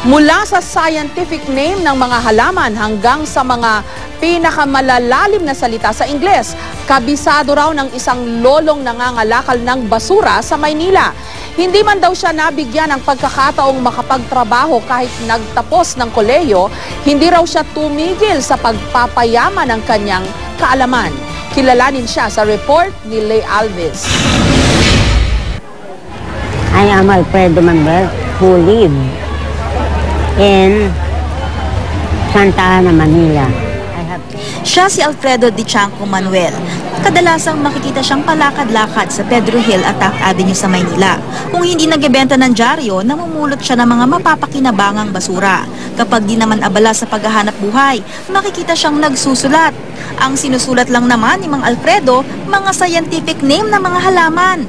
Mula sa scientific name ng mga halaman hanggang sa mga pinakamalalalim na salita sa Ingles, kabisado raw ng isang lolong nangangalakal ng basura sa Maynila. Hindi man daw siya nabigyan ng pagkakataong makapagtrabaho kahit nagtapos ng kolehiyo, hindi raw siya tumigil sa pagpapayaman ng kanyang kaalaman. Kilalanin siya sa report ni Leigh Alves. I am Alfredo Manuel, who live in Santa Ana, Manila. Siya si Alfredo Di Chanco Manuel. Kadalasang makikita siyang palakad-lakad sa Pedro Hill at Taft Avenue sa Maynila. Kung hindi nagbebenta ng dyaryo, namumulot siya ng mga mapapakinabangang basura. Kapag di naman abala sa paghahanap buhay, makikita siyang nagsusulat. Ang sinusulat lang naman ni Mang Alfredo, mga scientific name ng mga halaman.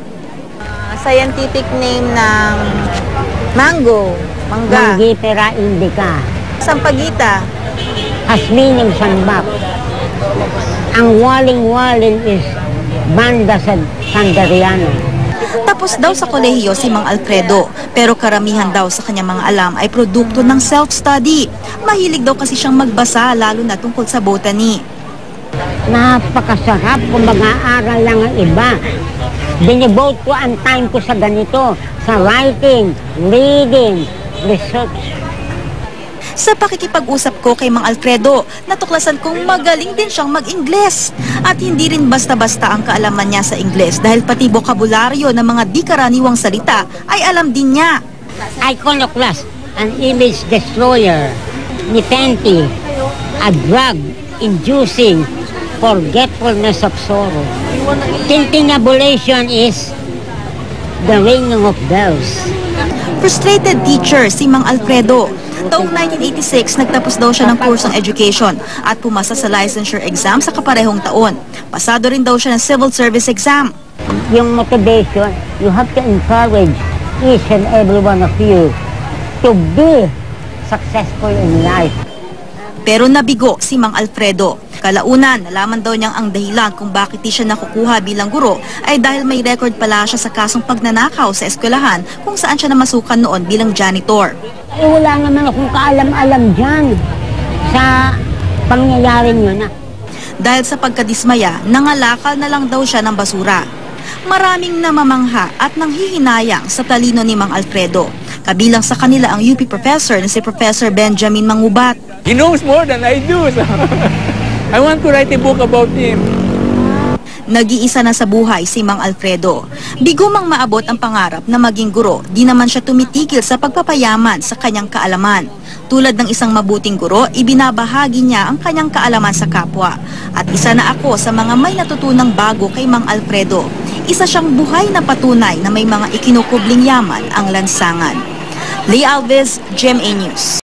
Scientific name ng mango, mangga. Mangifera indica. Sampagita. Has meaning sambak. Ang waling-waling is Banda Sandariano. Tapos daw sa kolehiyo si Mang Alfredo, pero karamihan daw sa kanyang mga alam ay produkto ng self-study. Mahilig daw kasi siyang magbasa, lalo na tungkol sa botany. Napakasarap kung mag-aaral lang ang iba. Dinivote ko ang time ko sa ganito, sa writing, reading, research. Sa pakikipag-usap ko kay Mang Alfredo, natuklasan kong magaling din siyang mag-Ingles. At hindi rin basta-basta ang kaalaman niya sa Ingles dahil pati bokabularyo ng mga di karaniwang salita ay alam din niya. Iconoclast, an image destroyer, nepenthe, a drug inducing forgetfulness of sorrow. Tintinabulation is the ringing of bells. Frustrated teacher si Mang Alfredo. Taong 1986, nagtapos daw siya ng kursong education at pumasa sa licensure exam sa kaparehong taon. Pasado rin daw siya ng civil service exam. Yung motivation, you have to encourage each and every one of you to be successful in life. Pero nabigo si Mang Alfredo. Kalaunan, nalaman daw niyang ang dahilan kung bakit di siya nakukuha bilang guro ay dahil may record pala siya sa kasong pagnanakaw sa eskwelahan kung saan siya namasukan noon bilang janitor. Wala naman akong kaalam-alam dyan sa pangyayaring yun. Dahil sa pagkadismaya, nangalakal na lang daw siya ng basura. Maraming namamangha at nanghihinayang sa talino ni Mang Alfredo. Kabilang sa kanila ang UP professor na si Professor Benjamin Mangubat. He knows more than I do. So I want to write a book about him. Nag-iisa na sa buhay si Mang Alfredo. Bigo mang maabot ang pangarap na maging guro, di naman siya tumitigil sa pagpapayaman sa kanyang kaalaman. Tulad ng isang mabuting guro, ibinabahagi niya ang kanyang kaalaman sa kapwa. At isa na ako sa mga may natutunang bago kay Mang Alfredo. Isa siyang buhay na patunay na may mga ikinukubling yaman ang lansangan. Leigh Alves, GMA News.